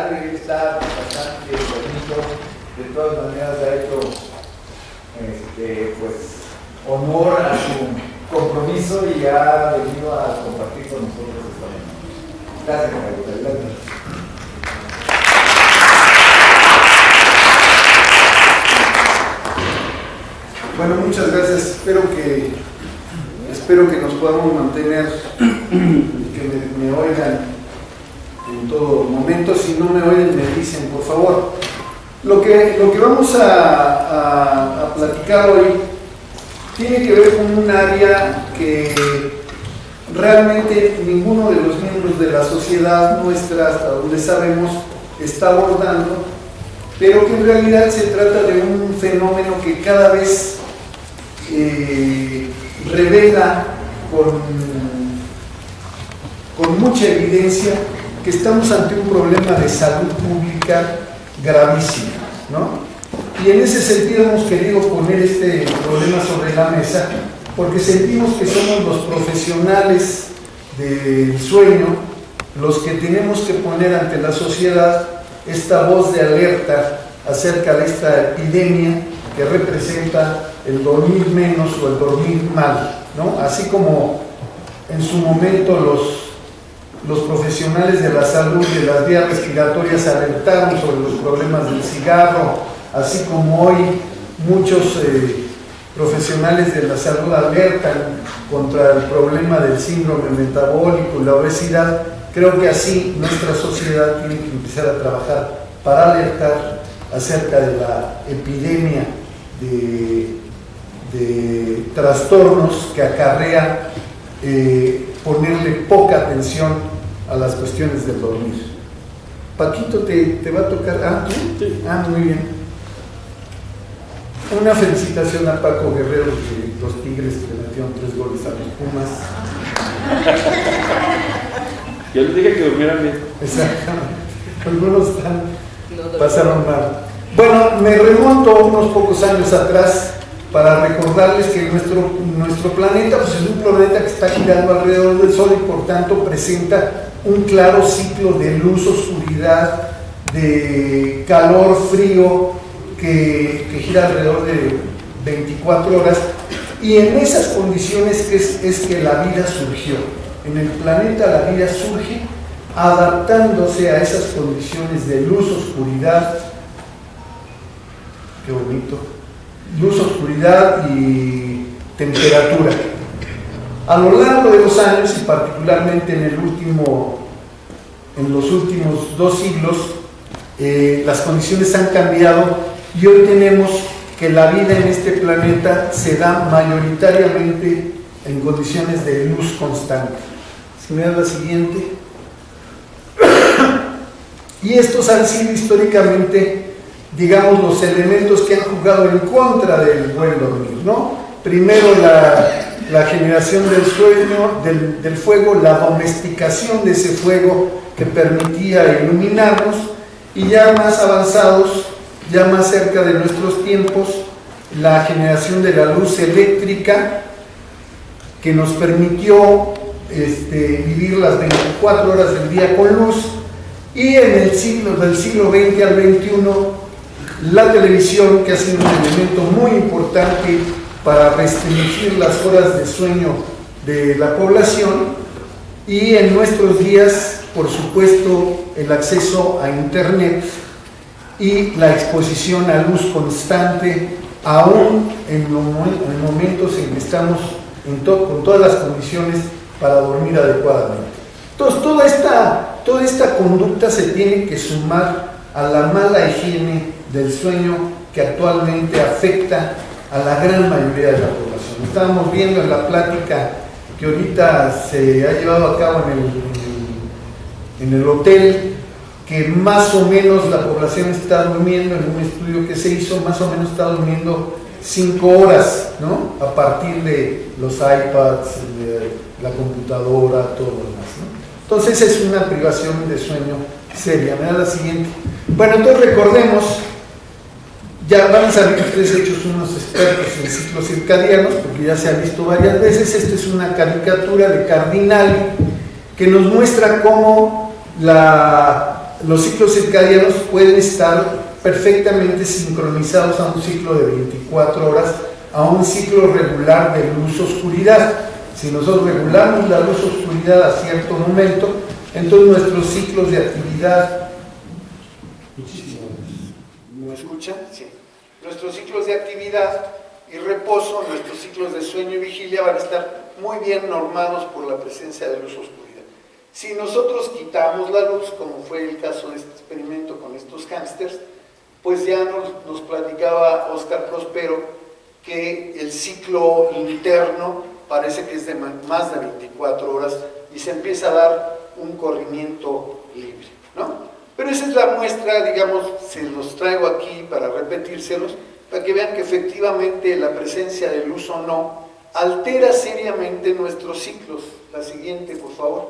escenario y está bastante bonito. De todas maneras ha hecho pues, honor a su compromiso y ha venido a compartir con nosotros esta mañana. Gracias, Carlos. Adelante. Bueno, muchas gracias. Espero que nos podamos mantener, que me oigan en todo momento. Si no me oyen, me dicen, por favor. Lo que vamos a platicar hoy tiene que ver con un área que realmente ninguno de los miembros de la sociedad nuestra, hasta donde sabemos, está abordando, pero que en realidad se trata de un fenómeno que cada vez revela con mucha evidencia que estamos ante un problema de salud pública gravísimo, ¿no? Y en ese sentido hemos querido poner este problema sobre la mesa porque sentimos que somos los profesionales del sueño los que tenemos que poner ante la sociedad esta voz de alerta acerca de esta epidemia que representa el dormir menos o el dormir mal, ¿no? Así como en su momento los profesionales de la salud de las vías respiratorias alertaron sobre los problemas del cigarro, así como hoy muchos profesionales de la salud alertan contra el problema del síndrome metabólico y la obesidad. Creo que así nuestra sociedad tiene que empezar a trabajar para alertar acerca de la epidemia de trastornos que acarrea ponerle poca atención a las cuestiones del dormir. Paquito, ¿te va a tocar? ¿Ah, tú? Sí. Ah, muy bien. Una felicitación a Paco Guerrero, que los Tigres le metieron 3 goles a los Pumas. Yo les dije que durmieran bien. Exactamente. Algunos pasaron mal. Bueno, me remonto unos pocos años atrás para recordarles que nuestro planeta pues, es un planeta que está girando alrededor del Sol y por tanto presenta un claro ciclo de luz, oscuridad, de calor, frío, que gira alrededor de 24 horas. Y en esas condiciones es que la vida surgió. En el planeta la vida surge adaptándose a esas condiciones de luz, oscuridad, qué bonito, luz, oscuridad y temperatura. A lo largo de los años y particularmente en los últimos 2 siglos, las condiciones han cambiado y hoy tenemos que la vida en este planeta se da mayoritariamente en condiciones de luz constante. Si me da la siguiente. Y estos han sido históricamente, digamos, los elementos que han jugado en contra del buen dormir, ¿no? Primero la generación del sueño, del fuego, la domesticación de ese fuego que permitía iluminarnos, y ya más avanzados, ya más cerca de nuestros tiempos, la generación de la luz eléctrica que nos permitió vivir las 24 horas del día con luz, y en el siglo XX al XXI la televisión, que ha sido un elemento muy importante para restringir las horas de sueño de la población, y en nuestros días, por supuesto, el acceso a Internet y la exposición a luz constante, aún en momentos en que estamos con todas las condiciones para dormir adecuadamente. Entonces, toda esta conducta se tiene que sumar a la mala higiene del sueño que actualmente afecta a la gran mayoría de la población. Estábamos viendo en la plática que ahorita se ha llevado a cabo en el hotel, que más o menos la población está durmiendo, en un estudio que se hizo, más o menos está durmiendo 5 horas, ¿no? A partir de los iPads, de la computadora, todo lo demás, ¿no? Entonces es una privación de sueño seria. Me da la siguiente. Bueno, entonces recordemos, ya van a saber que ustedes hechos unos expertos en ciclos circadianos, porque ya se ha visto varias veces. Esta es una caricatura de Cardinali que nos muestra cómo la los ciclos circadianos pueden estar perfectamente sincronizados a un ciclo de 24 horas, a un ciclo regular de luz-oscuridad. Si nosotros regulamos la luz-oscuridad a cierto momento, entonces nuestros ciclos de actividad... ¿Me escuchan? Sí. Nuestros ciclos de actividad y reposo, nuestros ciclos de sueño y vigilia van a estar muy bien normados por la presencia de luz-oscuridad. Si nosotros quitamos la luz, como fue el caso de este experimento con estos hámsters, pues ya nos platicaba Óscar Prospero que el ciclo interno parece que es de más de 24 horas y se empieza a dar un corrimiento libre, ¿no? Pero esa es la muestra, digamos, se los traigo aquí para repetírselos, para que vean que efectivamente la presencia de luz o no altera seriamente nuestros ciclos. La siguiente, por favor.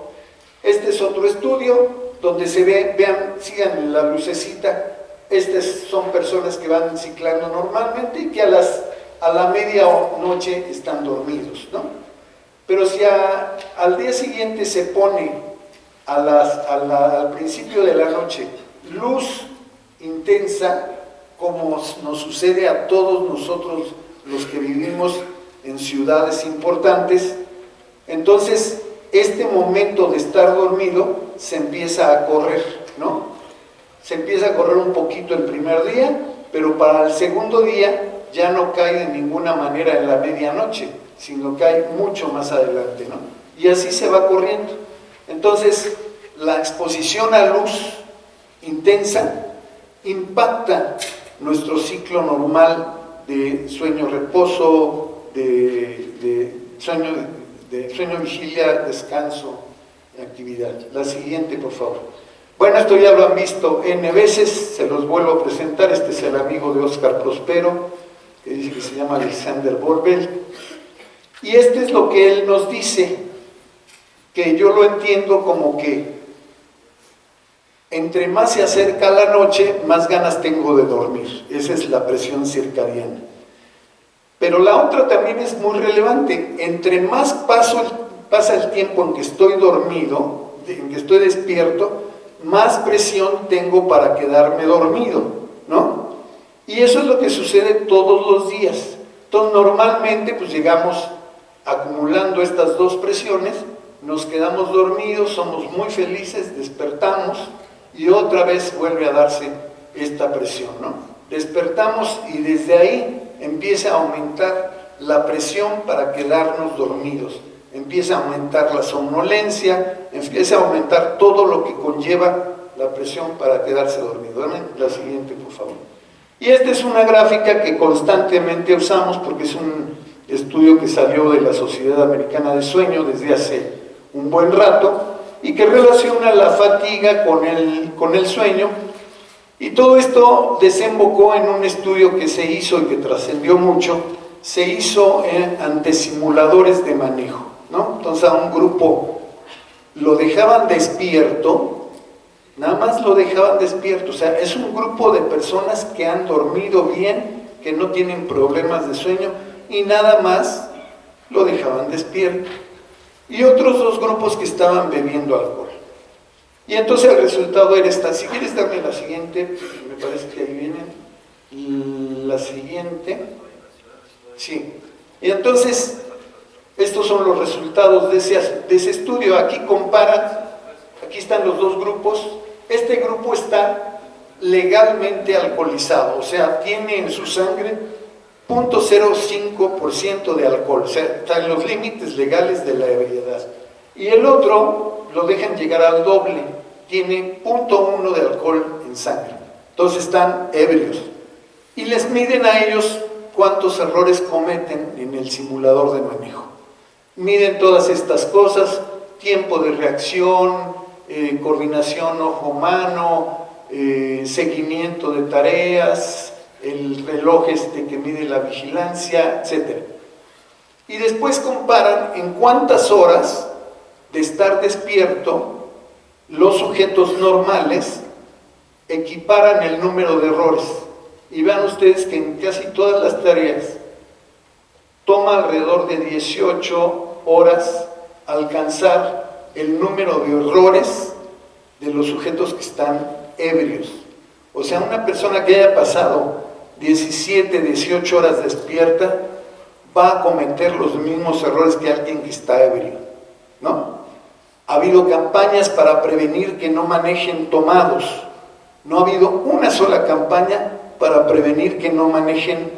Este es otro estudio donde se ve, vean, sigan la lucecita. Estas son personas que van ciclando normalmente y que a la medianoche están dormidos, ¿no? Pero si al día siguiente se pone al principio de la noche luz intensa, como nos sucede a todos nosotros los que vivimos en ciudades importantes, entonces este momento de estar dormido se empieza a correr, ¿no? Se empieza a correr un poquito el primer día, pero para el segundo día ya no cae de ninguna manera en la medianoche, sino cae mucho más adelante, ¿no? Y así se va corriendo. Entonces, la exposición a luz intensa impacta nuestro ciclo normal de sueño-reposo, de sueño, vigilia, descanso y actividad. La siguiente, por favor. Bueno, esto ya lo han visto N veces, se los vuelvo a presentar. Este es el amigo de Óscar Prospero, que dice que se llama Alexander Borbel. Y este es lo que él nos dice, que yo lo entiendo como que entre más se acerca la noche, más ganas tengo de dormir. Esa es la presión circadiana. Pero la otra también es muy relevante. Entre más pasa el tiempo en que estoy dormido, en que estoy despierto, más presión tengo para quedarme dormido, ¿no? Y eso es lo que sucede todos los días. Entonces, normalmente, pues llegamos acumulando estas dos presiones, nos quedamos dormidos, somos muy felices, despertamos y otra vez vuelve a darse esta presión, ¿no? Despertamos y desde ahí empieza a aumentar la presión para quedarnos dormidos, empieza a aumentar la somnolencia, empieza a aumentar todo lo que conlleva la presión para quedarse dormido. Dame la siguiente, por favor. Y esta es una gráfica que constantemente usamos porque es un estudio que salió de la Sociedad Americana de Sueño desde hace un buen rato y que relaciona la fatiga con el sueño. Y todo esto desembocó en un estudio que se hizo y que trascendió mucho, se hizo ante simuladores de manejo, ¿no? Entonces a un grupo lo dejaban despierto, nada más lo dejaban despierto, o sea, es un grupo de personas que han dormido bien, que no tienen problemas de sueño y nada más lo dejaban despierto. Y otros dos grupos que estaban bebiendo alcohol. Y entonces el resultado era esta. Si quieres darme la siguiente, me parece que ahí viene. La siguiente. Sí. Y entonces, estos son los resultados de ese estudio. Aquí comparan, aquí están los dos grupos. Este grupo está legalmente alcoholizado, o sea, tiene en su sangre 0.05% de alcohol, o sea, está en los límites legales de la ebriedad. Y el otro lo dejan llegar al doble, tiene 0.1 de alcohol en sangre. Entonces están ebrios. Y les miden a ellos cuántos errores cometen en el simulador de manejo. Miden todas estas cosas, tiempo de reacción, coordinación ojo-mano, seguimiento de tareas, el reloj que mide la vigilancia, etc. Y después comparan en cuántas horas de estar despierto los sujetos normales equiparan el número de errores. Y vean ustedes que en casi todas las tareas toma alrededor de 18 horas alcanzar el número de errores de los sujetos que están ebrios. O sea, una persona que haya pasado 17, 18 horas despierta va a cometer los mismos errores que alguien que está ebrio, ¿no? Ha habido campañas para prevenir que no manejen tomados. No ha habido una sola campaña para prevenir que no manejen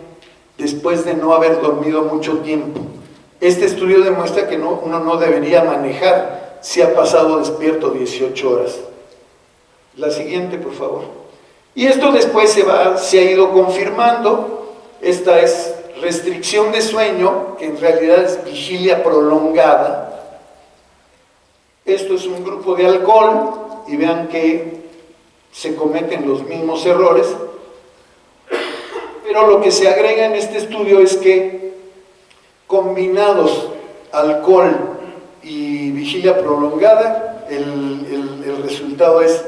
después de no haber dormido mucho tiempo. Este estudio demuestra que uno no debería manejar si ha pasado despierto 18 horas. La siguiente, por favor. Y esto después se ha ido confirmando. Esta es restricción de sueño, que en realidad es vigilia prolongada. Esto es un grupo de alcohol, y vean que se cometen los mismos errores, pero lo que se agrega en este estudio es que combinados alcohol y vigilia prolongada, el resultado es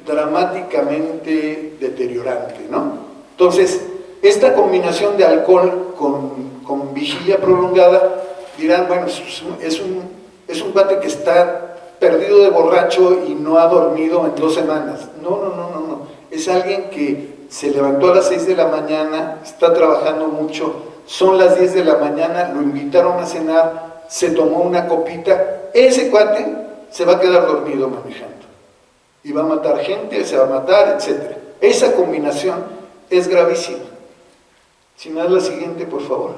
dramáticamente deteriorante, ¿no? Entonces, esta combinación de alcohol con vigilia prolongada, dirán, bueno, es un cuate que está perdido de borracho y no ha dormido en 2 semanas. No. Es alguien que se levantó a las 6 de la mañana, está trabajando mucho, son las 10 de la mañana, lo invitaron a cenar, se tomó una copita. Ese cuate se va a quedar dormido manejando. Y va a matar gente, se va a matar, etc. Esa combinación es gravísima. Si me das la siguiente, por favor.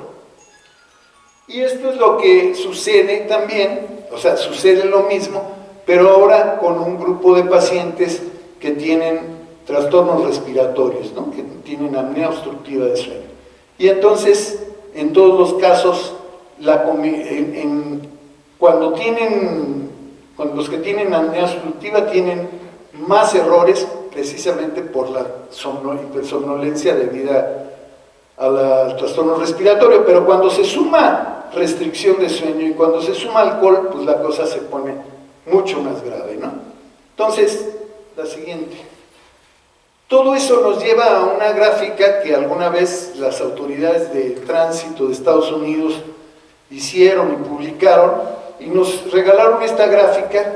Y esto es lo que sucede también, o sea, sucede lo mismo, pero ahora con un grupo de pacientes que tienen trastornos respiratorios, ¿no? Que tienen apnea obstructiva de sueño. Y entonces, en todos los casos, cuando los que tienen apnea obstructiva tienen más errores precisamente por la somnolencia debida al trastorno respiratorio, pero cuando se suma restricción de sueño y cuando se suma alcohol, pues la cosa se pone mucho más grave, ¿no? Entonces, la siguiente. Todo eso nos lleva a una gráfica que alguna vez las autoridades de tránsito de Estados Unidos hicieron y publicaron, y nos regalaron esta gráfica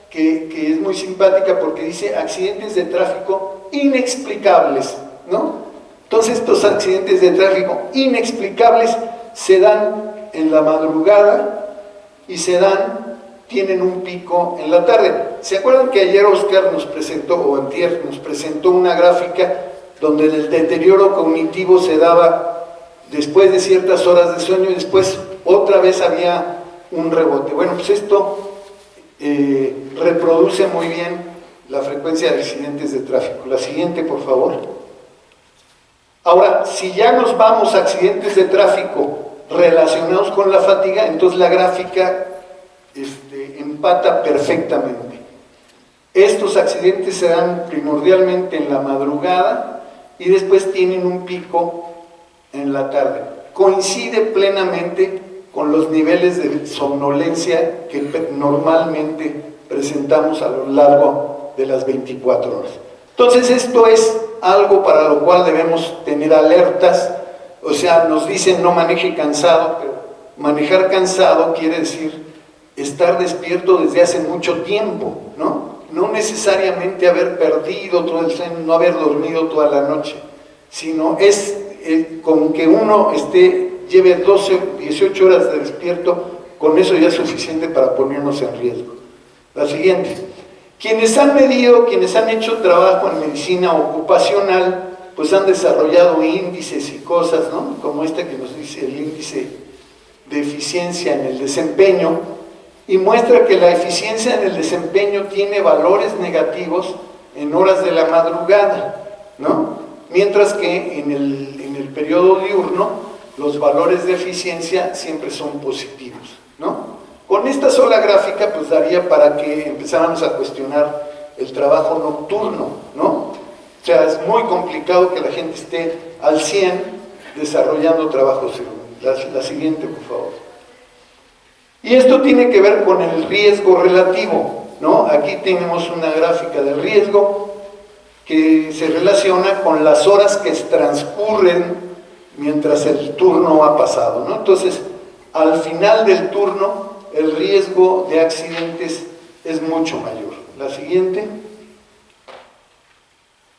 que es muy simpática porque dice accidentes de tráfico inexplicables, ¿no? Entonces estos accidentes de tráfico inexplicables se dan en la madrugada y tienen un pico en la tarde. ¿Se acuerdan que ayer Oscar nos presentó, o antier, nos presentó una gráfica donde el deterioro cognitivo se daba después de ciertas horas de sueño y después otra vez había un rebote? Bueno, pues esto reproduce muy bien la frecuencia de accidentes de tráfico. La siguiente, por favor. Ahora, si ya nos vamos a accidentes de tráfico relacionados con la fatiga, entonces la gráfica empata perfectamente. Estos accidentes se dan primordialmente en la madrugada y después tienen un pico en la tarde. Coincide plenamente con los niveles de somnolencia que normalmente presentamos a lo largo de las 24 horas. Entonces esto es algo para lo cual debemos tener alertas. O sea, nos dicen no maneje cansado, pero manejar cansado quiere decir estar despierto desde hace mucho tiempo, ¿no? No necesariamente haber perdido todo el sueño, no haber dormido toda la noche, sino es con que uno lleve 12, 18 horas de despierto, con eso ya es suficiente para ponernos en riesgo. La siguiente. Quienes han medido, quienes han hecho trabajo en medicina ocupacional, pues han desarrollado índices y cosas, ¿no? Como este que nos dice el índice de eficiencia en el desempeño, y muestra que la eficiencia en el desempeño tiene valores negativos en horas de la madrugada, ¿no? Mientras que en el periodo diurno los valores de eficiencia siempre son positivos, ¿no? Con esta sola gráfica pues daría para que empezáramos a cuestionar el trabajo nocturno, ¿no? O sea, es muy complicado que la gente esté al 100 desarrollando trabajos. La siguiente, por favor. Y esto tiene que ver con el riesgo relativo, ¿no? Aquí tenemos una gráfica del riesgo que se relaciona con las horas que transcurren mientras el turno ha pasado, ¿no? Entonces, al final del turno, el riesgo de accidentes es mucho mayor. La siguiente.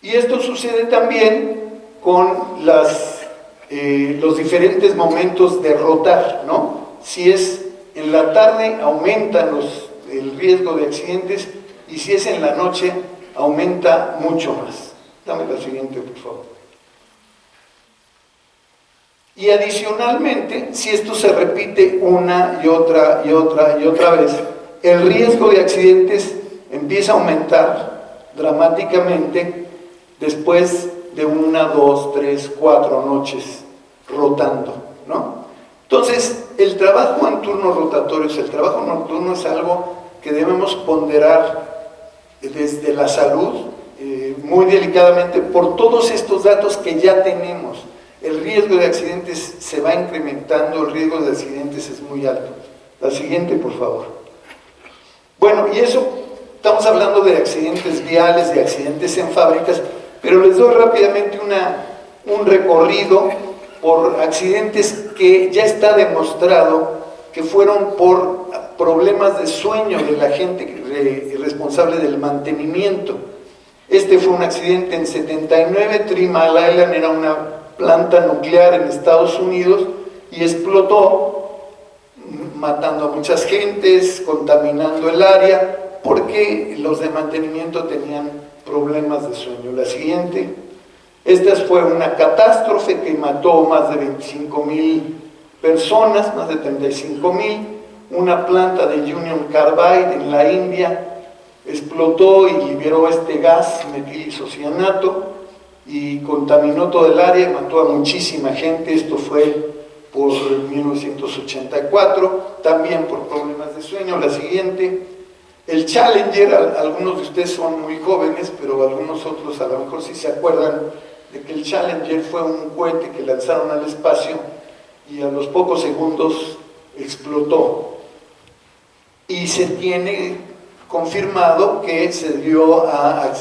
Y esto sucede también con los diferentes momentos de rotar, ¿no? Si es en la tarde, aumenta el riesgo de accidentes, y si es en la noche, aumenta mucho más. Dame la siguiente, por favor. Y adicionalmente, si esto se repite una y otra y otra y otra vez, el riesgo de accidentes empieza a aumentar dramáticamente después de 1, 2, 3, 4 noches rotando, ¿no? Entonces, el trabajo en turnos rotatorios, el trabajo nocturno es algo que debemos ponderar desde la salud, muy delicadamente, por todos estos datos que ya tenemos. El riesgo de accidentes se va incrementando, el riesgo de accidentes es muy alto. La siguiente, por favor. Bueno, y eso, estamos hablando de accidentes viales, de accidentes en fábricas, pero les doy rápidamente un recorrido por accidentes que ya está demostrado que fueron por problemas de sueño de la gente responsable del mantenimiento. Este fue un accidente en 79, Three Mile Island era una planta nuclear en Estados Unidos y explotó, matando a muchas gentes, contaminando el área, porque los de mantenimiento tenían problemas de sueño. La siguiente. Esta fue una catástrofe que mató más de 25,000 personas, más de 35,000. Una planta de Union Carbide en la India explotó y liberó este gas metilisocianato y contaminó todo el área, mató a muchísima gente. Esto fue por 1984, también por problemas de sueño. La siguiente. El Challenger, algunos de ustedes son muy jóvenes, pero algunos otros a lo mejor sí se acuerdan de que el Challenger fue un cohete que lanzaron al espacio y a los pocos segundos explotó. Y se tiene confirmado que se dio a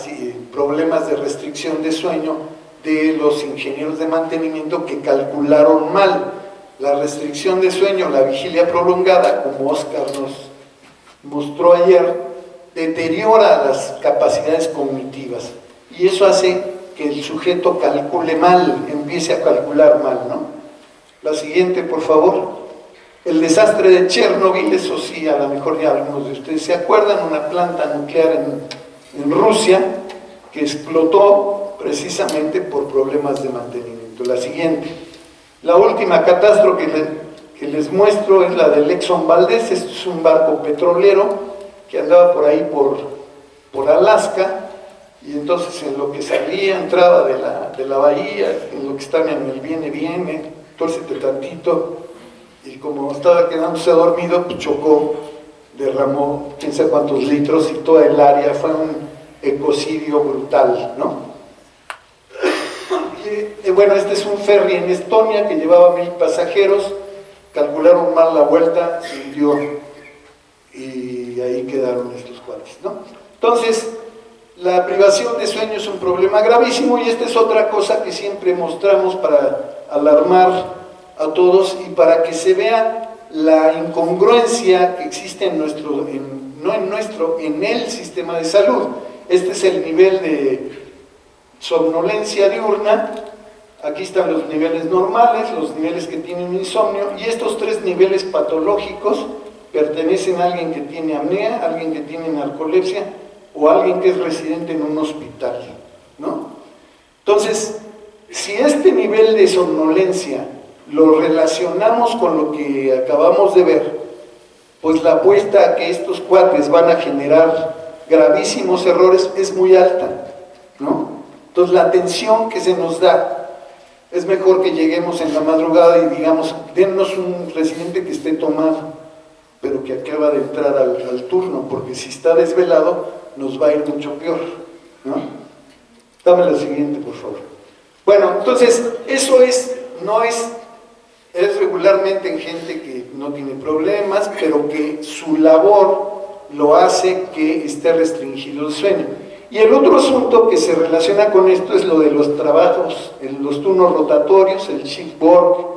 problemas de restricción de sueño de los ingenieros de mantenimiento que calcularon mal. La restricción de sueño, la vigilia prolongada, como Oscar nos mostró ayer, deteriora las capacidades cognitivas y eso hace que el sujeto calcule mal, empiece a calcular mal, ¿no? La siguiente, por favor. El desastre de Chernobyl, eso sí, a lo mejor ya algunos de ustedes se acuerdan, una planta nuclear en Rusia que explotó precisamente por problemas de mantenimiento. La siguiente. La última catástrofe que les muestro es la del Exxon Valdez. Esto es un barco petrolero que andaba por ahí por Alaska, y entonces en lo que salía, entraba de la bahía, en lo que estaba en el viene, tórsete tantito, y como estaba quedándose dormido, pues chocó, derramó quién sabe cuántos litros y toda el área, fue un ecocidio brutal, ¿no? Y, bueno, este es un ferry en Estonia que llevaba 1,000 pasajeros, calcularon mal la vuelta, se hundió y ahí quedaron estos cuates, ¿no? Entonces, la privación de sueño es un problema gravísimo y esta es otra cosa que siempre mostramos para alarmar a todos y para que se vea la incongruencia que existe en el sistema de salud. Este es el nivel de somnolencia diurna. Aquí están los niveles normales, los niveles que tienen insomnio, y estos 3 niveles patológicos pertenecen a alguien que tiene apnea, a alguien que tiene narcolepsia o a alguien que es residente en un hospital, ¿no? Entonces, si este nivel de somnolencia lo relacionamos con lo que acabamos de ver, pues la apuesta a que estos cuates van a generar gravísimos errores es muy alta, ¿no? Entonces, la atención que se nos da, es mejor que lleguemos en la madrugada y digamos, dennos un residente que esté tomado, pero que acaba de entrar al turno, porque si está desvelado, nos va a ir mucho peor, ¿no? Dame la siguiente, por favor. Bueno, entonces, eso es regularmente en gente que no tiene problemas, pero que su labor lo hace que esté restringido el sueño. Y el otro asunto que se relaciona con esto es lo de los trabajos, los turnos rotatorios, el shift work,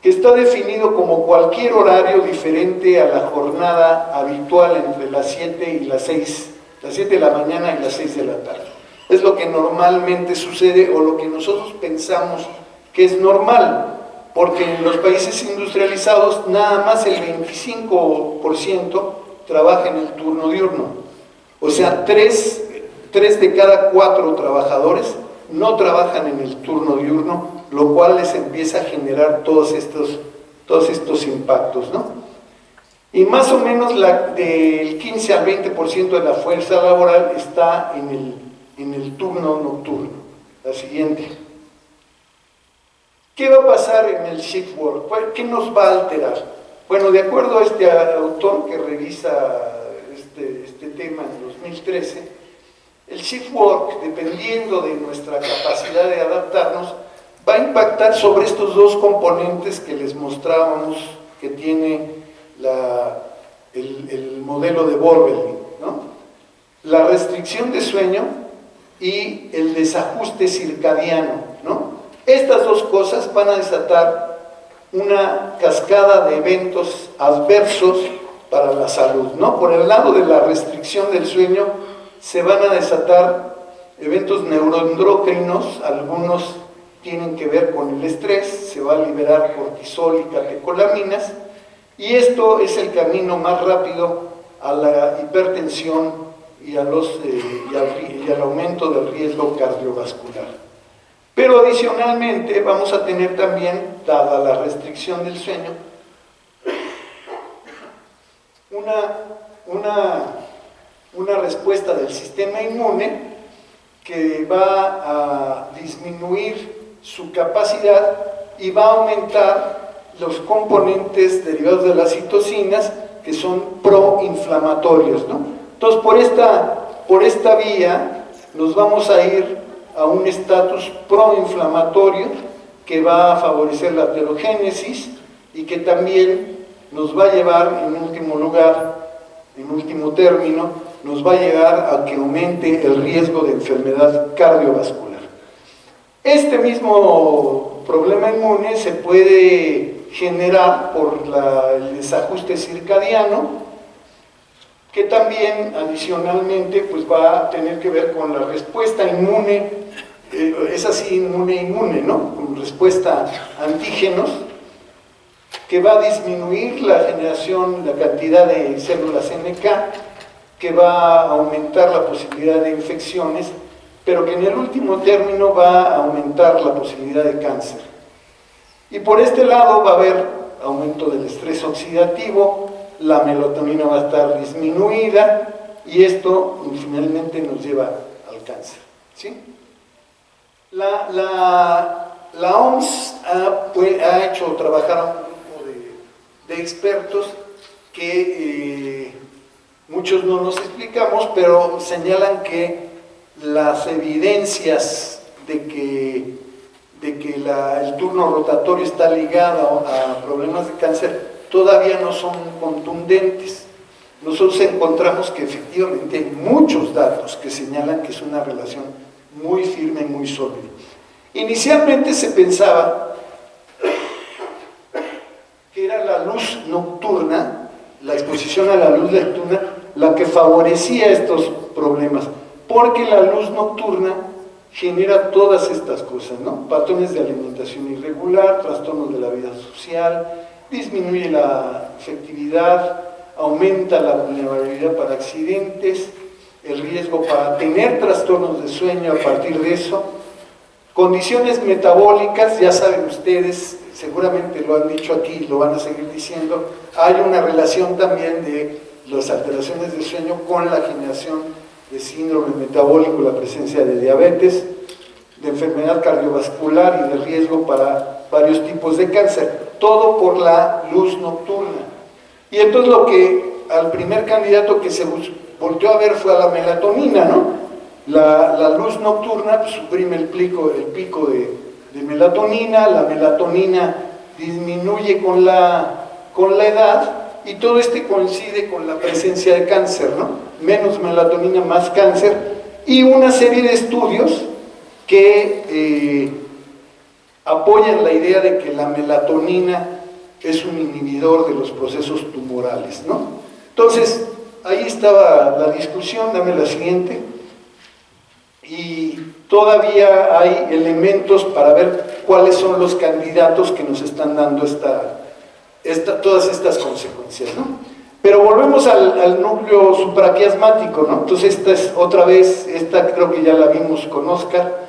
que está definido como cualquier horario diferente a la jornada habitual entre las 7 y las 6, las 7 de la mañana y las 6 de la tarde. Es lo que normalmente sucede o lo que nosotros pensamos que es normal, porque en los países industrializados nada más el 25% trabaja en el turno diurno. O sea, 3 de cada 4 trabajadores no trabajan en el turno diurno, lo cual les empieza a generar todos estos impactos, ¿no? Y más o menos del 15 al 20% de la fuerza laboral está en el turno nocturno. La siguiente. ¿Qué va a pasar en el shift work? ¿Qué nos va a alterar? Bueno, de acuerdo a este autor que revisa este tema en 2013, el shift work, dependiendo de nuestra capacidad de adaptarnos, va a impactar sobre estos dos componentes que les mostrábamos que tiene el modelo de Börbelin, ¿no? La restricción de sueño y el desajuste circadiano, ¿no? Estas dos cosas van a desatar una cascada de eventos adversos para la salud, ¿no? Por el lado de la restricción del sueño se van a desatar eventos neuroendocrinos, algunos tienen que ver con el estrés, se va a liberar cortisol y catecolaminas, y esto es el camino más rápido a la hipertensión y al aumento del riesgo cardiovascular. Pero adicionalmente vamos a tener también, dada la restricción del sueño, una respuesta del sistema inmune que va a disminuir su capacidad y va a aumentar los componentes derivados de las citocinas que son proinflamatorios, ¿no? Entonces, por esta vía nos vamos a ir a un estatus proinflamatorio que va a favorecer la aterogénesis y que también nos va a llevar, en último lugar, en último término, nos va a llevar a que aumente el riesgo de enfermedad cardiovascular. Este mismo problema inmune se puede generar por el desajuste circadiano, que también adicionalmente pues va a tener que ver con la respuesta inmune, es así inmune, ¿no? Con respuesta a antígenos, que va a disminuir la generación, la cantidad de células NK, que va a aumentar la posibilidad de infecciones, pero que en el último término va a aumentar la posibilidad de cáncer. Y por este lado va a haber aumento del estrés oxidativo, la melatonina va a estar disminuida y esto finalmente nos lleva al cáncer, ¿sí? La OMS ha hecho trabajar a un grupo de expertos que muchos no nos explicamos, pero señalan que las evidencias de que el turno rotatorio está ligado a problemas de cáncer todavía no son contundentes. Nosotros encontramos que efectivamente hay muchos datos que señalan que es una relación muy firme y muy sólida. Inicialmente se pensaba que era la luz nocturna, la exposición a la luz nocturna, la que favorecía estos problemas, porque la luz nocturna genera todas estas cosas, ¿no? Patrones de alimentación irregular, trastornos de la vida social, disminuye la efectividad, aumenta la vulnerabilidad para accidentes, el riesgo para tener trastornos de sueño a partir de eso, condiciones metabólicas, ya saben ustedes, seguramente lo han dicho aquí, lo van a seguir diciendo, hay una relación también de las alteraciones de sueño con la generación de síndrome metabólico, la presencia de diabetes, de enfermedad cardiovascular y de riesgo para varios tipos de cáncer, todo por la luz nocturna. Y entonces lo que al primer candidato que se volteó a ver fue a la melatonina, ¿no? La luz nocturna pues, suprime el pico de melatonina, la melatonina disminuye con la edad, y todo coincide con la presencia de cáncer, ¿no? Menos melatonina, más cáncer, y una serie de estudios que apoyan la idea de que la melatonina es un inhibidor de los procesos tumorales, ¿no? Entonces, ahí estaba la discusión, dame la siguiente, y todavía hay elementos para ver cuáles son los candidatos que nos están dando todas estas consecuencias, ¿no? Pero volvemos al núcleo supraquiasmático, ¿no? Entonces esta es otra vez, esta creo que ya la vimos con Oscar,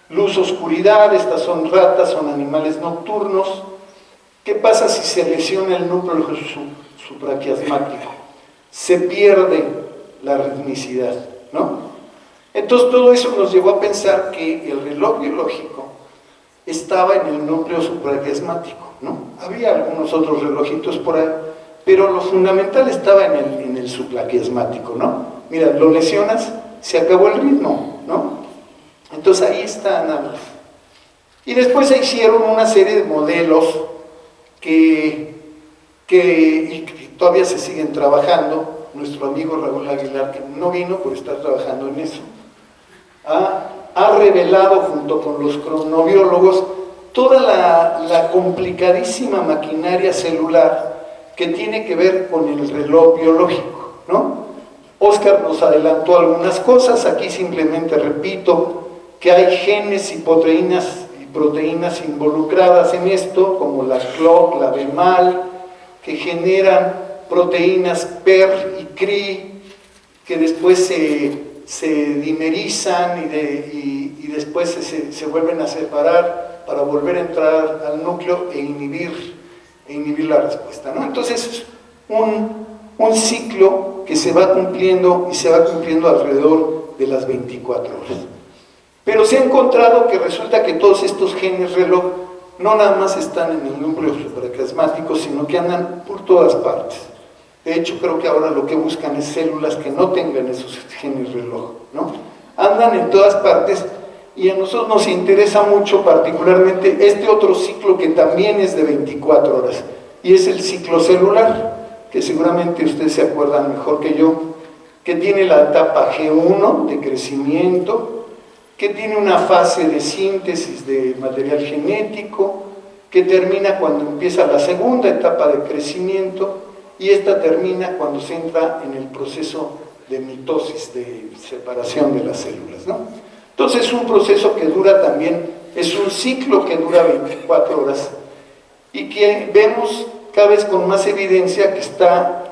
luz, oscuridad, estas son ratas, son animales nocturnos. ¿Qué pasa si se lesiona el núcleo supraquiasmático? Se pierde la ritmicidad, ¿no? Entonces todo eso nos llevó a pensar que el reloj biológico estaba en el núcleo supraquiasmático, ¿no? Había algunos otros relojitos por ahí, pero lo fundamental estaba en el supraquiasmático, ¿no? Mira, lo lesionas, se acabó el ritmo, ¿no? Entonces ahí está nada más. Y después se hicieron una serie de modelos y todavía se siguen trabajando. Nuestro amigo Raúl Aguilar, que no vino, pues está trabajando en eso, ha revelado junto con los cronobiólogos toda la complicadísima maquinaria celular que tiene que ver con el reloj biológico, ¿no? Oscar nos adelantó algunas cosas, aquí simplemente repito que hay genes y proteínas involucradas en esto, como la CLOC, la BMAL, que generan proteínas PER y CRI, que después se dimerizan y después se vuelven a separar para volver a entrar al núcleo e inhibir la respuesta, ¿no? Entonces, un ciclo que se va cumpliendo y se va cumpliendo alrededor de las 24 horas. Pero se ha encontrado que resulta que todos estos genes reloj no nada más están en el núcleo supraquiasmático, sino que andan por todas partes. De hecho, creo que ahora lo que buscan es células que no tengan esos genes reloj, ¿no? Andan en todas partes y a nosotros nos interesa mucho particularmente este otro ciclo que también es de 24 horas y es el ciclo celular, que seguramente ustedes se acuerdan mejor que yo, que tiene la etapa G1 de crecimiento, que tiene una fase de síntesis de material genético, que termina cuando empieza la segunda etapa de crecimiento y esta termina cuando se entra en el proceso de mitosis, de separación de las células, ¿no? Entonces es un proceso que dura también, es un ciclo que dura 24 horas y que vemos cada vez con más evidencia que está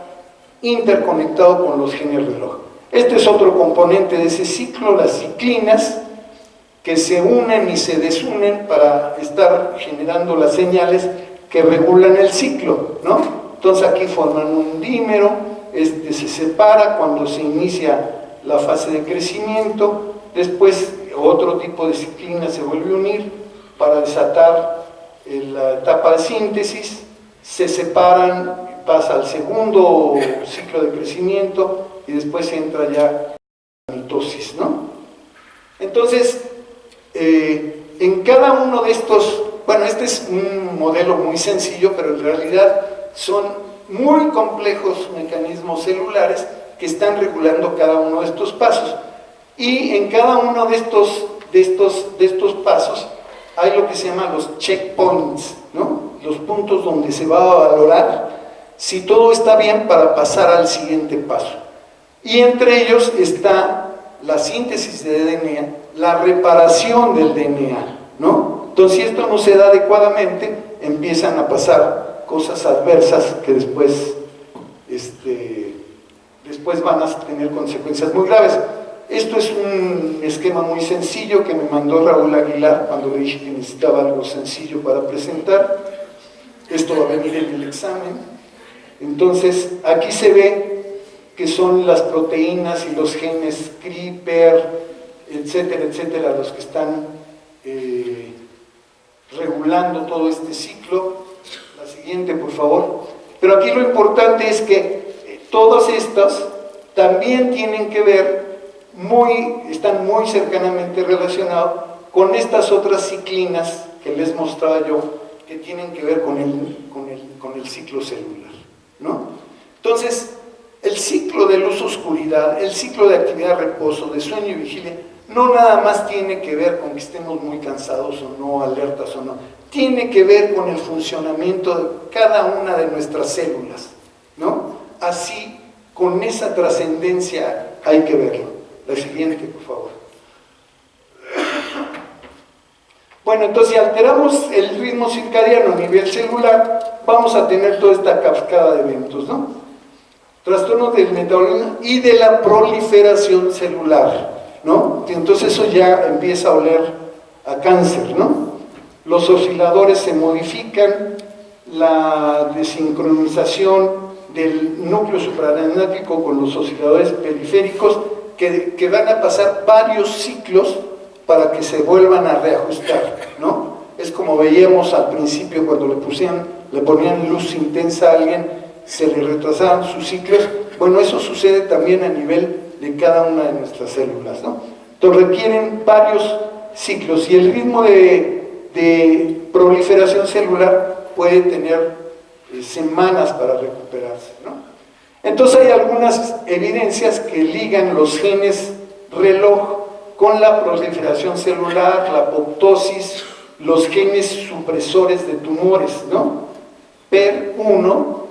interconectado con los genes reloj. Este es otro componente de ese ciclo, las ciclinas, que se unen y se desunen para estar generando las señales que regulan el ciclo, ¿no? Entonces aquí forman un dímero, se separa cuando se inicia la fase de crecimiento, después otro tipo de ciclina se vuelve a unir para desatar la etapa de síntesis, se separan, pasa al segundo ciclo de crecimiento y después entra ya la mitosis, ¿no? Entonces, en cada uno de estos, bueno, este es un modelo muy sencillo, pero en realidad son muy complejos mecanismos celulares que están regulando cada uno de estos pasos. Y en cada uno de estos pasos hay lo que se llama los checkpoints, ¿no? Los puntos donde se va a valorar si todo está bien para pasar al siguiente paso. Y entre ellos está la síntesis de DNA, la reparación del DNA, ¿no? Entonces, si esto no se da adecuadamente, empiezan a pasar cosas adversas que después van a tener consecuencias muy graves. Esto es un esquema muy sencillo que me mandó Raúl Aguilar cuando le dije que necesitaba algo sencillo para presentar. Esto va a venir en el examen. Entonces, aquí se ve que son las proteínas y los genes CRI, PER, etcétera, etcétera, los que están regulando todo este ciclo. La siguiente, por favor. Pero aquí lo importante es que todas estas también tienen que ver, están muy cercanamente relacionados con estas otras ciclinas que les mostraba yo, que tienen que ver con el ciclo celular, ¿no? Entonces, el ciclo de luz-oscuridad, el ciclo de actividad-reposo, de sueño y vigilia, no nada más tiene que ver con que estemos muy cansados o no, alertas o no, tiene que ver con el funcionamiento de cada una de nuestras células, ¿no? Así, con esa trascendencia hay que verlo. La siguiente, por favor. Bueno, entonces si alteramos el ritmo circadiano a nivel celular, vamos a tener toda esta cascada de eventos, ¿no? Trastornos del metabolismo y de la proliferación celular, ¿no? Entonces eso ya empieza a oler a cáncer, ¿no? Los osciladores se modifican, la desincronización del núcleo supraneurálgico con los osciladores periféricos que van a pasar varios ciclos para que se vuelvan a reajustar, ¿no? Es como veíamos al principio cuando le ponían luz intensa a alguien, se le retrasaban sus ciclos. Bueno, eso sucede también a nivel de cada una de nuestras células, ¿no? Entonces requieren varios ciclos y el ritmo de proliferación celular puede tener semanas para recuperarse, ¿no? Entonces hay algunas evidencias que ligan los genes reloj con la proliferación celular, la apoptosis, los genes supresores de tumores, ¿no? PER1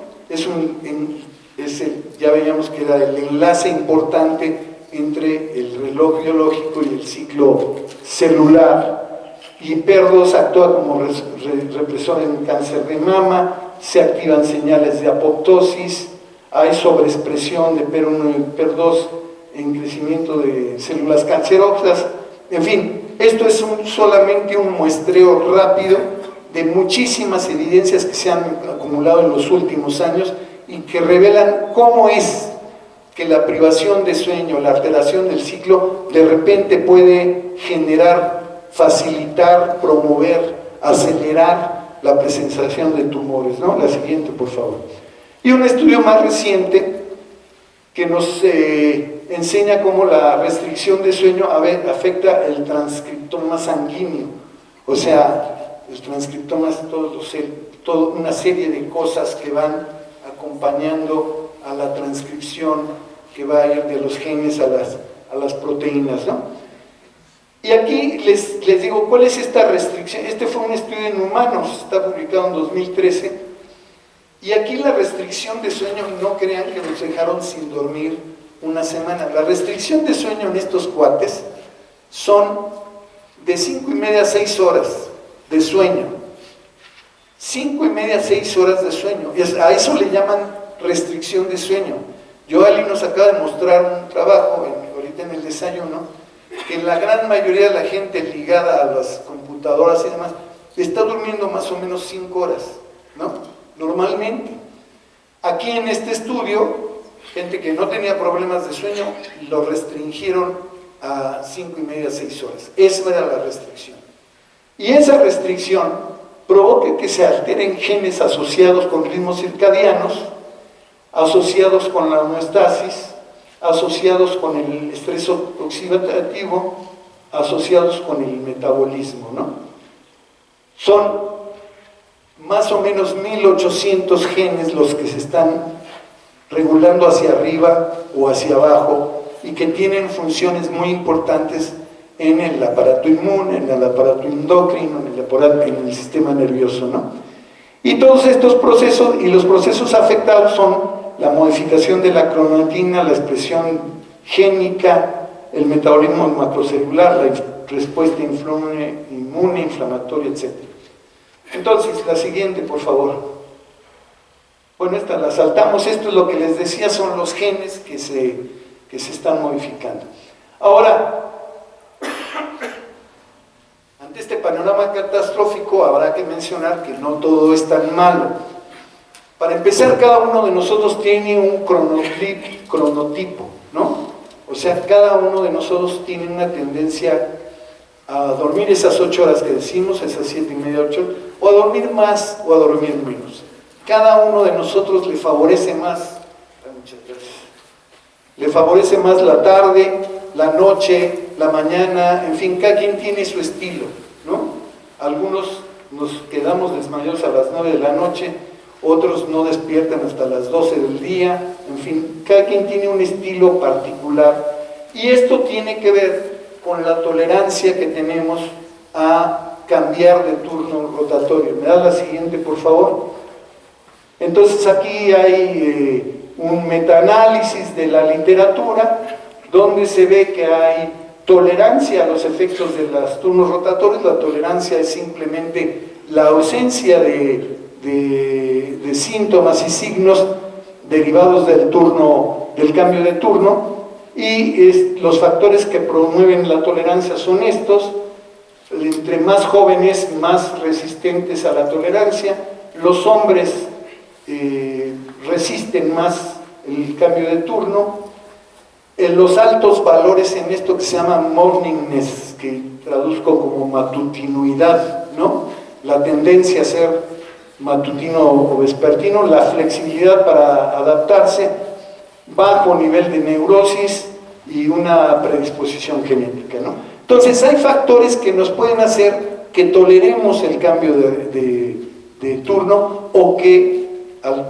ya veíamos que era el enlace importante entre el reloj biológico y el ciclo celular, y PER2 actúa como represor en cáncer de mama, se activan señales de apoptosis, hay sobreexpresión de PER1 y PER2 en crecimiento de células cancerosas. En fin, esto es solamente un muestreo rápido de muchísimas evidencias que se han acumulado en los últimos años y que revelan cómo es que la privación de sueño, la alteración del ciclo, de repente puede generar, facilitar, promover, acelerar la presentación de tumores, ¿no? La siguiente, por favor. Y un estudio más reciente que nos enseña cómo la restricción de sueño afecta el transcriptoma sanguíneo. O sea, el transcriptoma es toda una serie de cosas que van acompañando a la transcripción que va a ir de los genes a las proteínas, ¿no? Y aquí les digo, ¿cuál es esta restricción? Este fue un estudio en humanos, está publicado en 2013, y aquí la restricción de sueño, no crean que nos dejaron sin dormir una semana. La restricción de sueño en estos cuates son de 5:30 a 6 horas de sueño. 5:30 a 6 horas de sueño. A eso le llaman restricción de sueño. Joali nos acaba de mostrar un trabajo, ahorita en el desayuno, que la gran mayoría de la gente ligada a las computadoras y demás, está durmiendo más o menos 5 horas, ¿no? Normalmente. Aquí en este estudio, gente que no tenía problemas de sueño, lo restringieron a 5:30 a 6 horas. Esa era la restricción. Y esa restricción provoca que se alteren genes asociados con ritmos circadianos, asociados con la homeostasis, asociados con el estrés oxidativo, asociados con el metabolismo, ¿no? Son más o menos 1800 genes los que se están regulando hacia arriba o hacia abajo y que tienen funciones muy importantes en el aparato inmune, en el aparato endocrino, en el sistema nervioso, ¿no? Y todos estos procesos, y los procesos afectados son la modificación de la cromatina, la expresión génica, el metabolismo macrocelular, la respuesta inmune, inflamatoria, etc. Entonces, la siguiente, por favor. Bueno, esta la saltamos. Esto es lo que les decía, son los genes que se están modificando. Ahora, ante este panorama catastrófico, habrá que mencionar que no todo es tan malo. Para empezar, cada uno de nosotros tiene un cronotipo, ¿no? O sea, cada uno de nosotros tiene una tendencia a dormir esas 8 horas que decimos, esas 7:30, 8, o a dormir más o a dormir menos. Cada uno de nosotros le favorece más, muchas gracias, le favorece más la tarde, la noche, la mañana, en fin, cada quien tiene su estilo, ¿no? Algunos nos quedamos desmayados a las 9 de la noche, otros no despiertan hasta las 12 del día, en fin, cada quien tiene un estilo particular, y esto tiene que ver con la tolerancia que tenemos a cambiar de turno rotatorio. ¿Me da la siguiente, por favor? Entonces aquí hay un metaanálisis de la literatura donde se ve que hay tolerancia a los efectos de los turnos rotatorios. La tolerancia es simplemente la ausencia de síntomas y signos derivados del cambio de turno, y los factores que promueven la tolerancia son estos: entre más jóvenes, más resistentes a la tolerancia; los hombres resisten más el cambio de turno; los altos valores en esto que se llama morningness, que traduzco como matutinoidad, ¿no? La tendencia a ser matutino o vespertino; la flexibilidad para adaptarse; bajo nivel de neurosis y una predisposición genética, ¿no? Entonces hay factores que nos pueden hacer que toleremos el cambio de turno, o que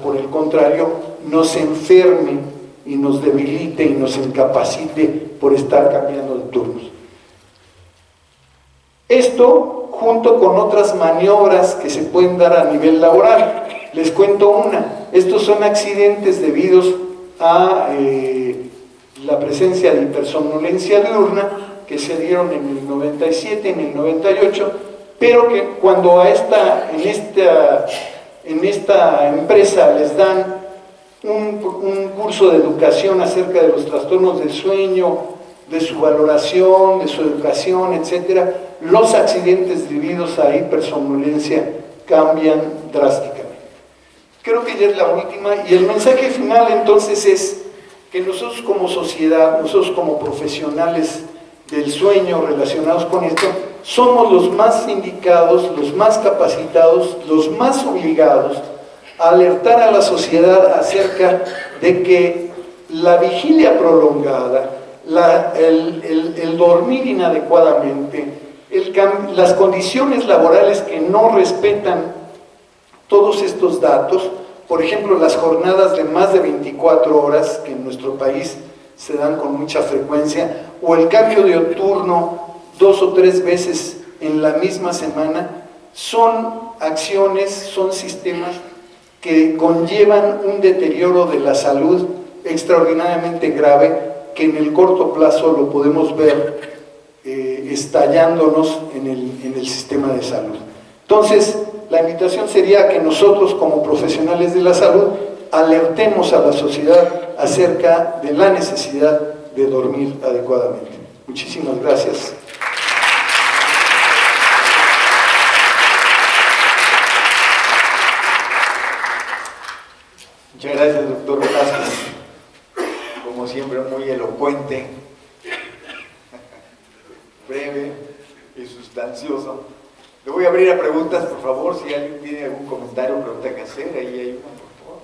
por el contrario nos enferme y nos debilite y nos incapacite por estar cambiando de turnos. Esto junto con otras maniobras que se pueden dar a nivel laboral. Les cuento una. Estos son accidentes debidos a la presencia de hipersomnolencia diurna que se dieron en el 97, en el 98, pero que cuando en esta empresa les dan un curso de educación acerca de los trastornos del sueño, de su valoración, de su educación, etcétera, los accidentes debidos a hipersomnolencia cambian drásticamente. Creo que ya es la última, y el mensaje final entonces es que nosotros como sociedad, nosotros como profesionales del sueño relacionados con esto, somos los más indicados, los más capacitados, los más obligados a alertar a la sociedad acerca de que la vigilia prolongada, el dormir inadecuadamente, las condiciones laborales que no respetan todos estos datos, por ejemplo, las jornadas de más de 24 horas, que en nuestro país se dan con mucha frecuencia, o el cambio de turno 2 o 3 veces en la misma semana, son acciones, son sistemas que conllevan un deterioro de la salud extraordinariamente grave, que en el corto plazo lo podemos ver estallándonos en el sistema de salud. Entonces, la invitación sería que nosotros como profesionales de la salud alertemos a la sociedad acerca de la necesidad de dormir adecuadamente. Muchísimas gracias. Muchas gracias, doctor Velázquez. Como siempre, muy elocuente, breve y sustancioso. Le voy a abrir a preguntas, por favor, si alguien tiene algún comentario o pregunta que hacer, ahí hay una, por favor.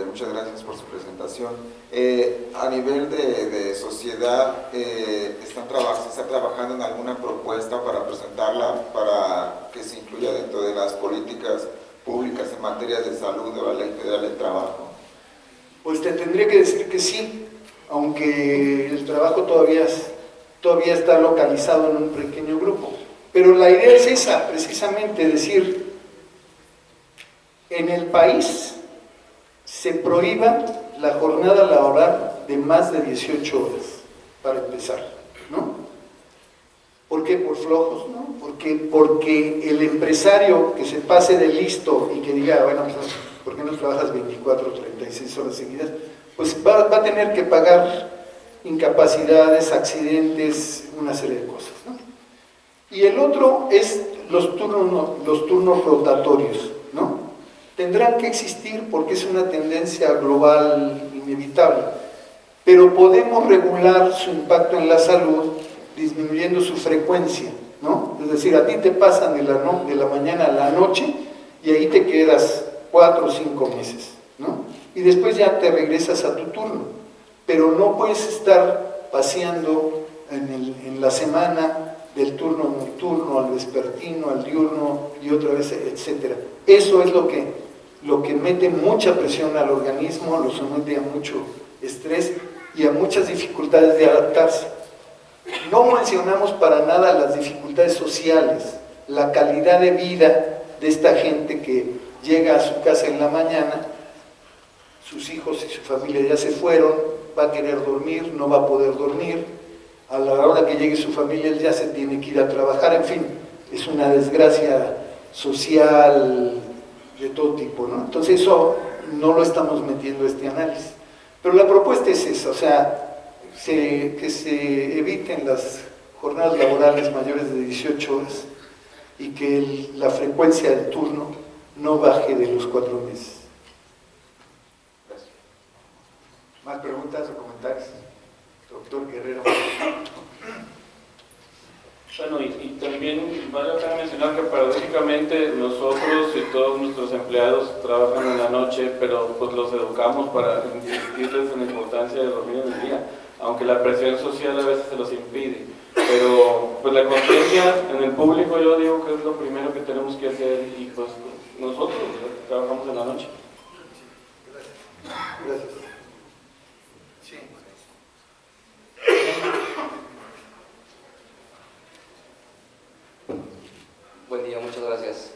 Muchas gracias por su presentación. A nivel de sociedad, ¿se está trabajando en alguna propuesta para presentarla, para que se incluya dentro de las políticas públicas en materia de salud o la Ley Federal del Trabajo? Pues te tendría que decir que sí, aunque el trabajo todavía está localizado en un pequeño grupo. Pero la idea es esa, precisamente, decir, en el país se prohíba la jornada laboral de más de 18 horas, para empezar, ¿no? ¿Por qué? Por flojos, ¿no? Porque el empresario que se pase de listo y que diga, bueno, pues, ¿por qué no trabajas 24 o 36 horas seguidas? Pues va a tener que pagar incapacidades, accidentes, una serie de cosas, ¿no? Y el otro es los turnos rotatorios, ¿no? Tendrán que existir porque es una tendencia global inevitable, pero podemos regular su impacto en la salud disminuyendo su frecuencia, ¿no? Es decir, a ti te pasan de la mañana a la noche y ahí te quedas 4 o 5 meses, ¿no? Y después ya te regresas a tu turno, pero no puedes estar paseando en la semana del turno nocturno al vespertino, al diurno y otra vez, etcétera. Eso es lo que mete mucha presión al organismo, lo somete a mucho estrés y a muchas dificultades de adaptarse. No mencionamos para nada las dificultades sociales, la calidad de vida de esta gente que llega a su casa en la mañana, sus hijos y su familia ya se fueron, va a querer dormir, no va a poder dormir, a la hora que llegue su familia él ya se tiene que ir a trabajar, en fin, es una desgracia social de todo tipo, ¿no? Entonces eso no lo estamos metiendo este análisis. Pero la propuesta es esa, o sea, que se eviten las jornadas laborales mayores de 18 horas y que la frecuencia del turno no baje de los 4 meses. Gracias. ¿Más preguntas o comentarios? Doctor Guerrero. Bueno, y también vale la pena mencionar que paradójicamente nosotros y todos nuestros empleados trabajan en la noche, pero pues los educamos para insistirles en la importancia de dormir en el día, aunque la presión social a veces se los impide. Pero pues la conciencia en el público yo digo que es lo primero que tenemos que hacer y pues nosotros trabajamos en la noche. Gracias. Sí. Buen día, muchas gracias.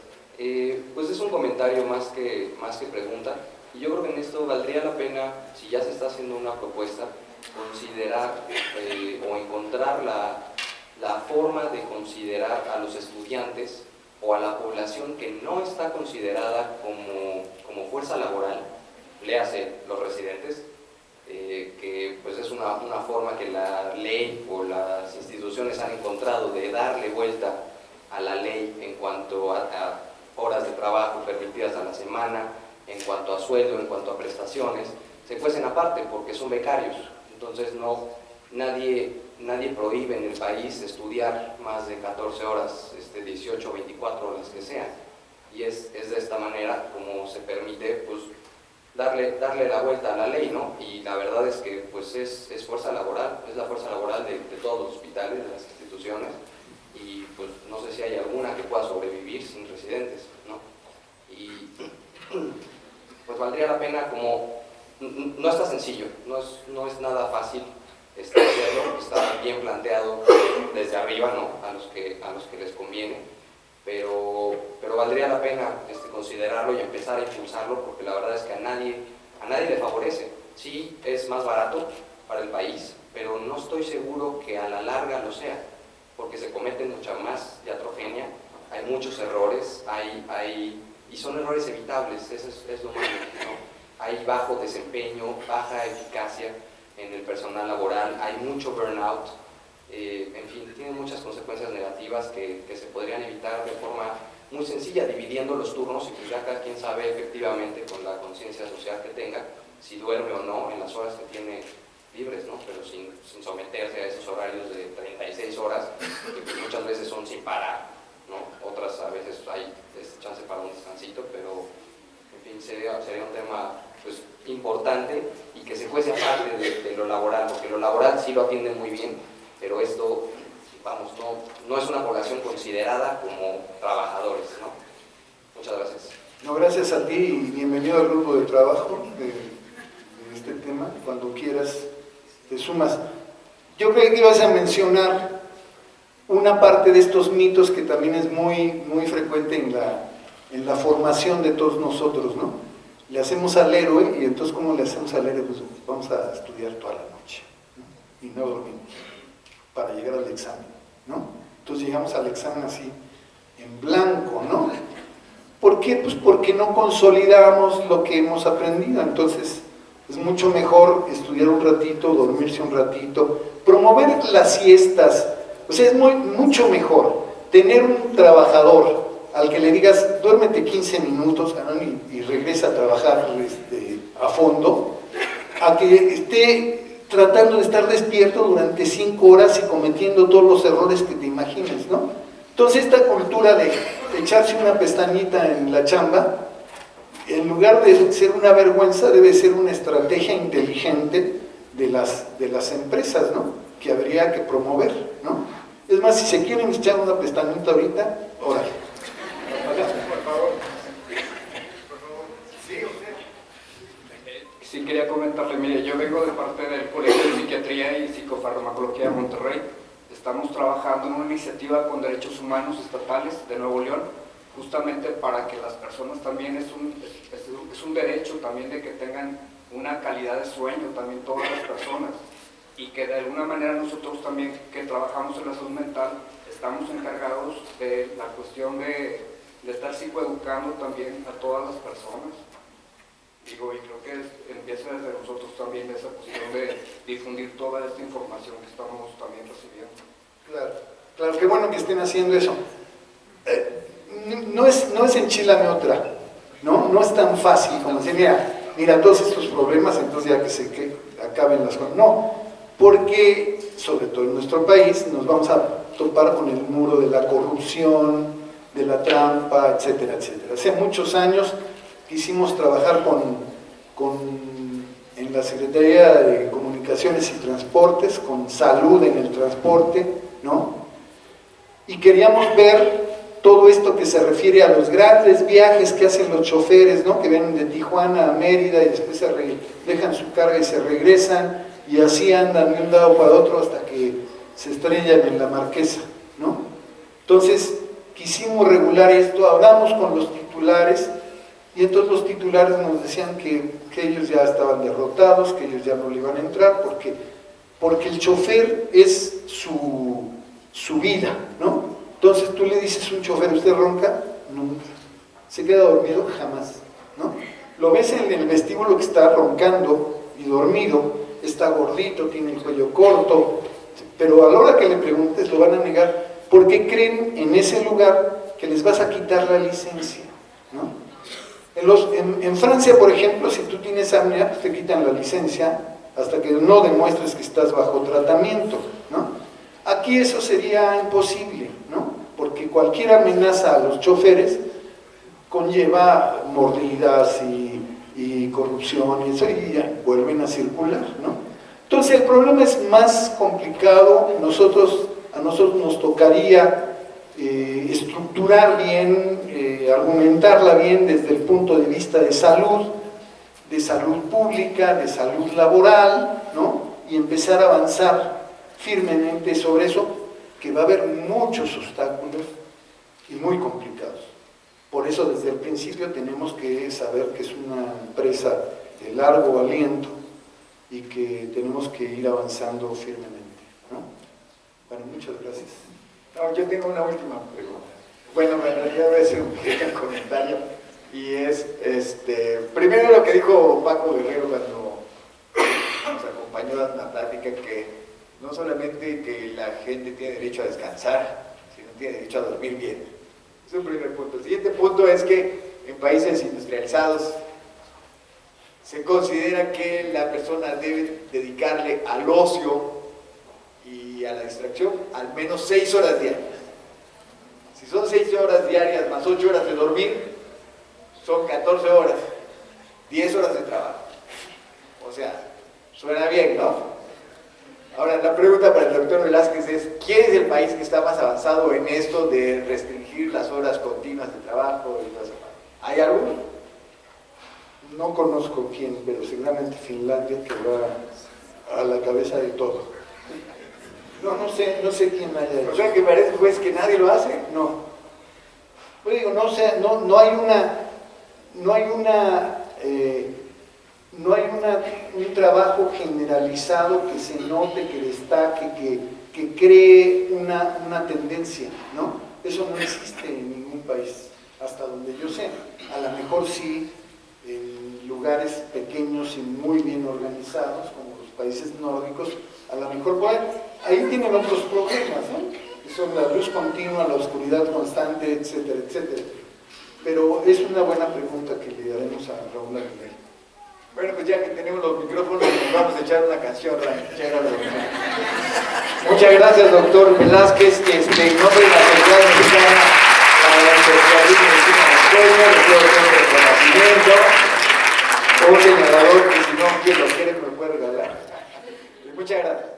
Pues es un comentario más que pregunta. Y yo creo que en esto valdría la pena, si ya se está haciendo una propuesta, considerar o encontrar la forma de considerar a los estudiantes o a la población que no está considerada como fuerza laboral, léase los residentes, que pues es una forma que la ley o las instituciones han encontrado de darle vuelta a la ley en cuanto a horas de trabajo permitidas a la semana, en cuanto a sueldo, en cuanto a prestaciones, se cuecen aparte porque son becarios. Entonces nadie prohíbe en el país estudiar más de 14 horas, 18 o 24 horas que sean. Y es de esta manera como se permite pues, darle la vuelta a la ley, ¿no? Y la verdad es que pues, es fuerza laboral, es la fuerza laboral de todos los hospitales, de las instituciones, y pues no sé si hay alguna que pueda sobrevivir sin residentes, ¿no? Y pues valdría la pena como, no está sencillo, no es nada fácil hacerlo, está bien planteado desde arriba, ¿no? A los que les conviene, pero valdría la pena considerarlo y empezar a impulsarlo, porque la verdad es que a nadie le favorece. Sí, es más barato para el país, pero no estoy seguro que a la larga lo sea, porque se cometen mucha más iatrogenia, hay muchos errores, y son errores evitables, eso es lo malo, ¿no? Hay bajo desempeño, baja eficacia en el personal laboral, hay mucho burnout, en fin, tiene muchas consecuencias negativas que se podrían evitar de forma muy sencilla, dividiendo los turnos, y pues ya cada quien sabe efectivamente con la conciencia social que tenga, si duerme o no en las horas que tiene libres, ¿no? Pero sin someterse a esos horarios de 36 horas, que pues muchas veces son sin parar, ¿no? Otras a veces hay chance para un descansito, pero en fin, sería un tema pues, importante y que se fuese aparte de lo laboral, porque lo laboral sí lo atienden muy bien, pero esto, vamos, no es una población considerada como trabajadores, ¿no? Muchas gracias. No, gracias a ti y bienvenido al grupo de trabajo de este tema. Cuando quieras te sumas. Yo creo que ibas a mencionar una parte de estos mitos que también es muy frecuente en la formación de todos nosotros, ¿no? Le hacemos al héroe, y entonces ¿cómo le hacemos al héroe? Pues vamos a estudiar toda la noche, ¿no? Y no dormimos para llegar al examen, ¿no? Entonces llegamos al examen así, en blanco, ¿no? ¿Por qué? Pues porque no consolidamos lo que hemos aprendido. Entonces es mucho mejor estudiar un ratito, dormirse un ratito, promover las siestas. O sea, es mucho mejor tener un trabajador al que le digas, duérmete 15 minutos y regresa a trabajar a fondo, a que esté tratando de estar despierto durante 5 horas y cometiendo todos los errores que te imagines, ¿no? Entonces esta cultura de echarse una pestañita en la chamba, en lugar de ser una vergüenza, debe ser una estrategia inteligente de las empresas, ¿no? Que habría que promover, ¿no? Es más, si se quieren echar una pestañita ahorita, órale. Por favor. Sí, quería comentarle, mire, yo vengo de parte del Colegio de Psiquiatría y Psicofarmacología de Monterrey. Estamos trabajando en una iniciativa con derechos humanos estatales de Nuevo León, justamente para que las personas también, es un derecho también de que tengan una calidad de sueño también todas las personas, y que de alguna manera nosotros también que trabajamos en la salud mental estamos encargados de la cuestión de estar psicoeducando también a todas las personas. Digo, y creo que empieza desde nosotros también esa cuestión de difundir toda esta información que estamos también recibiendo. Claro, claro, qué bueno que estén haciendo eso. No es enchilame otra, no es tan fácil como decir, mira todos estos problemas, entonces ya que acaben las cosas. No, porque, sobre todo en nuestro país, nos vamos a topar con el muro de la corrupción, de la trampa, etcétera, etcétera. Hace muchos años quisimos trabajar en la Secretaría de Comunicaciones y Transportes, con salud en el transporte, ¿no? Y queríamos ver todo esto que se refiere a los grandes viajes que hacen los choferes, ¿no? Que vienen de Tijuana a Mérida y después dejan su carga y se regresan, y así andan de un lado para otro hasta que se estrellan en la Marquesa, ¿no? Entonces quisimos regular esto, hablamos con los titulares, y entonces los titulares nos decían que ellos ya estaban derrotados, que ellos ya no le iban a entrar, porque el chofer es su vida, ¿no? Entonces tú le dices a un chofer, ¿usted ronca? Nunca. ¿Se queda dormido? Jamás, ¿no? Lo ves en el vestíbulo que está roncando y dormido, está gordito, tiene el cuello corto, pero a la hora que le preguntes lo van a negar, porque creen en ese lugar que les vas a quitar la licencia, ¿no? En Francia, por ejemplo, si tú tienes apnea, pues te quitan la licencia hasta que no demuestres que estás bajo tratamiento, ¿no? Aquí eso sería imposible, ¿no? Porque cualquier amenaza a los choferes conlleva mordidas y corrupción y eso, y ya vuelven a circular, ¿no? Entonces el problema es más complicado. A nosotros nos tocaría estructurar bien, argumentarla bien desde el punto de vista de salud pública, de salud laboral, ¿no? Y empezar a avanzar firmemente sobre eso, que va a haber muchos obstáculos y muy complicados. Por eso desde el principio tenemos que saber que es una empresa de largo aliento y que tenemos que ir avanzando firmemente, ¿no? Bueno, muchas gracias. No, yo tengo una última pregunta. Bueno, en realidad voy a hacer un pequeño comentario, y es, primero lo que dijo Paco Guerrero cuando nos acompañó dando una plática, que no solamente que la gente tiene derecho a descansar, sino tiene derecho a dormir bien. Es un primer punto. El siguiente punto es que en países industrializados se considera que la persona debe dedicarle al ocio y a la distracción al menos 6 horas diarias. Si son 6 horas diarias más 8 horas de dormir, son 14 horas, 10 horas de trabajo. O sea, suena bien, ¿no? Ahora, la pregunta para el doctor Velázquez es, ¿quién es el país que está más avanzado en esto de restringir las horas continuas de trabajo y todo eso? ¿Hay alguno? No conozco quién, pero seguramente Finlandia, que va a la cabeza de todo. No sé quién haya hecho. O sea, que parece pues que nadie lo hace. No. Pues digo, no sé, no hay un trabajo generalizado que se note, que destaque, que cree una tendencia, ¿no? Eso no existe en ningún país, hasta donde yo sé. A lo mejor sí, en lugares pequeños y muy bien organizados, como los países nórdicos, a lo mejor ahí tienen otros problemas, ¿no? Que son la luz continua, la oscuridad constante, etcétera, etcétera. Pero es una buena pregunta que le haremos a Raúl Aguilera. Bueno, pues ya que tenemos los micrófonos, nos vamos a echar una canción ranchera. Muchas gracias, doctor Velázquez. En nombre de la Sociedad Mexicana para la Especialidad en Medicina del Sueño, les doy el reconocimiento. Un señalador que si no, quien lo quiere me lo puede regalar. Muchas gracias.